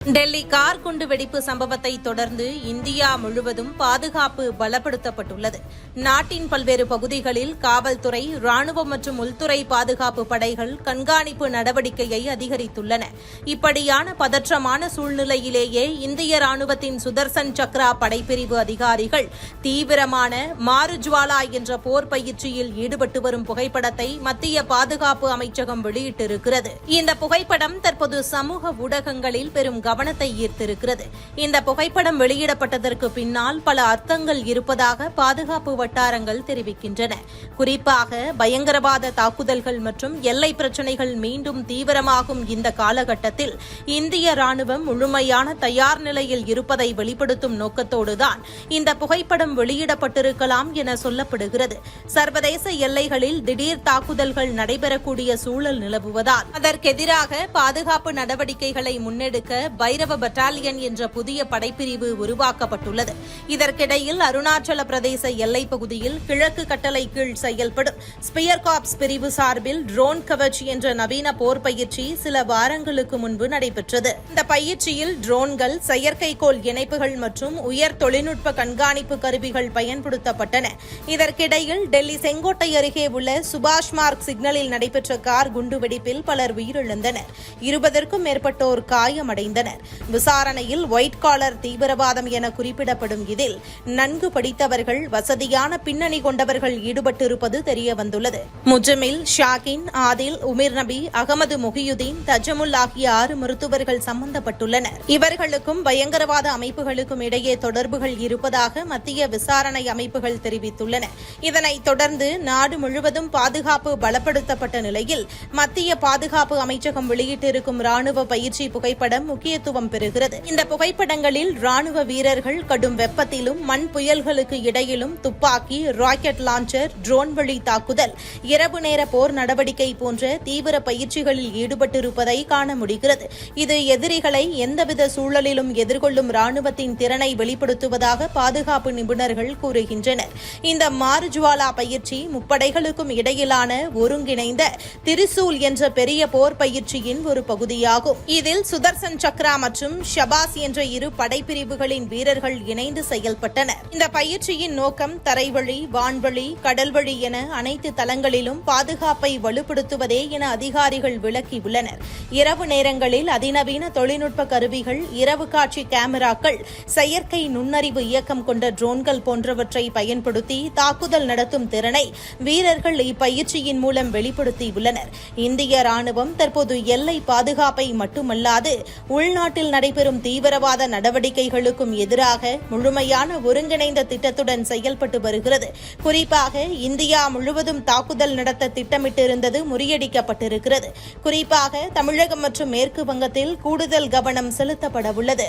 Delhi car குண்டு வெடிப்பு சம்பவத்தை தொடர்ந்து இந்தியா முழுவதும் பாதுகாப்பு பலப்படுத்தப்பட்டுள்ளது. நாட்டின் பல்வேறு பகுதிகளில் காவல்துறை, ராணுவம் மற்றும் உள்துறை பாதுகாப்பு படைகள் கண்காணிப்பு நடவடிக்கையை அதிகரித்துள்ளன. இப்படியான பதற்றமான சூழ்நிலையிலேயே இந்திய ராணுவத்தின் சுதர்சன் சக்ரா படைப்பிரிவு அதிகாரிகள் தீவிரமான மாருஜ்வாலா என்ற போர் பயிற்சியில் ஈடுபட்டு வரும் புகைப்படத்தை மத்திய பாதுகாப்பு அமைச்சகம் வெளியிட்டிருக்கிறது. இந்த புகைப்படம் தற்போது சமூக ஊடகங்களில் பெரும் கவனத்தை ஈர்த்திருக்கிறது. இந்த புகைப்படம் வெளியிடப்பட்டதற்கு பின்னால் பல அர்த்தங்கள் இருப்பதாக பாதுகாப்பு வட்டாரங்கள் தெரிவிக்கின்றன. குறிப்பாக பயங்கரவாத தாக்குதல்கள் மற்றும் எல்லை பிரச்சினைகள் மீண்டும் தீவிரமாகும் இந்த காலகட்டத்தில் இந்திய ராணுவம் முழுமையான தயார் நிலையில் இருப்பதை வெளிப்படுத்தும் நோக்கத்தோடுதான் இந்த புகைப்படம் வெளியிடப்பட்டிருக்கலாம் என சொல்லப்படுகிறது. சர்வதேச எல்லைகளில் திடீர் தாக்குதல்கள் நடைபெறக்கூடிய சூழல் நிலவுவதால் அதற்கெதிராக பாதுகாப்பு நடவடிக்கைகளை முன்னெடுக்க பைரவ பட்டாலியன் என்ற புதிய படைப்பிரிவு உருவாக்கப்பட்டுள்ளது. இதற்கிடையில் அருணாச்சல பிரதேச எல்லைப் பகுதியில் கிழக்கு கட்டளை கீழ் செயல்படும் ஸ்பியர் காப்ஸ் பிரிவு சார்பில் ட்ரோன் கவச் என்ற நவீன போர் பயிற்சி சில வாரங்களுக்கு முன்பு நடைபெற்றது. இந்த பயிற்சியில் ட்ரோன்கள், செயற்கைக்கோள் இணைப்புகள் மற்றும் உயர் தொழில்நுட்ப கண்காணிப்பு கருவிகள் பயன்படுத்தப்பட்டன. இதற்கிடையில் டெல்லி செங்கோட்டை அருகே உள்ள சுபாஷ் மார்க் சிக்னலில் நடைபெற்ற கார் குண்டுவெடிப்பில் பலர் உயிரிழந்தனர். 20க்கும் மேற்பட்டோர் காயமடைந்தனர். விசாரணையில் ஒயிட் காலர் தீவிரவாதம் என குறிப்பிடப்படும் இதில் நன்கு படித்தவர்கள், வசதியான பின்னணி கொண்டவர்கள் ஈடுபட்டிருப்பது தெரியவந்துள்ளது. முஜமில், ஷாகின், ஆதில், உமிர் நபி, அகமது முகியுதீன், தஜமுல் ஆகிய 6 மருத்துவர்கள் சம்பந்தப்பட்டுள்ளனர். இவர்களுக்கும் பயங்கரவாத அமைப்புகளுக்கும் இடையே தொடர்புகள் இருப்பதாக மத்திய விசாரணை அமைப்புகள் தெரிவித்துள்ளன. இதனைத் தொடர்ந்து நாடு முழுவதும் பாதுகாப்பு பலப்படுத்தப்பட்ட நிலையில் மத்திய பாதுகாப்பு அமைச்சகம் வெளியிட்டிருக்கும் ராணுவ பயிற்சி புகைப்படம் முக்கியத்துவம் பெறுகிறது. இந்த புகைப்படங்களில் ராணுவ வீரர்கள் கடும் வெப்பத்திலும் மண் புயல்களுக்கு இடையிலும் துப்பாக்கி, ராக்கெட் லாஞ்சர், ட்ரோன் வழி தாக்குதல், இரவு நேர போர் நடவடிக்கை போன்ற தீவிர பயிற்சிகளில் ஈடுபட்டிருப்பதை காண முடிகிறது. இது எதிரிகளை எந்தவித சூழலிலும் எதிர்கொள்ளும் ராணுவத்தின் திறனை வெளிப்படுத்துவதாக பாதுகாப்பு நிபுணர்கள் கூறுகின்றனர். இந்த மாருஜ்வாலா பயிற்சி முப்படைகளுக்கும் இடையிலான ஒருங்கிணைந்த திரிசூல் என்ற பெரிய போர் பயிற்சியின் ஒரு பகுதியாகும். இதில் சுதர்சன் சக்ரா மற்றும் ஷபாஸ் என்ற 2 படைப்பிரிவுகளின் வீரர்கள் இணைந்து செயல்பட்டனர். இந்த பயிற்சியின் நோக்கம் தரைவழி, வான்வழி, கடல்வழி என அனைத்து தளங்களிலும் பாதுகாப்பை வலுப்படுத்துவதே என அதிகாரிகள் விளக்கியுள்ளனர். இரவு நேரங்களில் அதிநவீன தொழில்நுட்ப கருவிகள், இரவு காட்சி கேமராக்கள், செயற்கை நுண்ணறிவு இயக்கம் கொண்ட ட்ரோன்கள் போன்றவற்றை பயன்படுத்தி தாக்குதல் நடத்தும் திறனை வீரர்கள் இப்பயிற்சியின் மூலம் வெளிப்படுத்தியுள்ளனர். இந்திய ராணுவம் தற்போது எல்லை பாதுகாப்பை மட்டுமல்லாது உள்நாட்டில் நடைபெறும் தீவிரவாத நடவடிக்கைகளுக்கும் எதிராக முழுமையான ஒருங்கிணைந்த திட்டத்துடன் செயல்பட்டு வருகிறது. குறிப்பாக இந்தியா முழுவதும் தாக்குதல் நடத்த திட்டமிட்டிருந்தது முறியடிக்கப்பட்டிருக்கிறது. குறிப்பாக தமிழகம் மற்றும் மேற்கு வங்கத்தில் கூடுதல் கவனம் செலுத்தப்படவுள்ளது.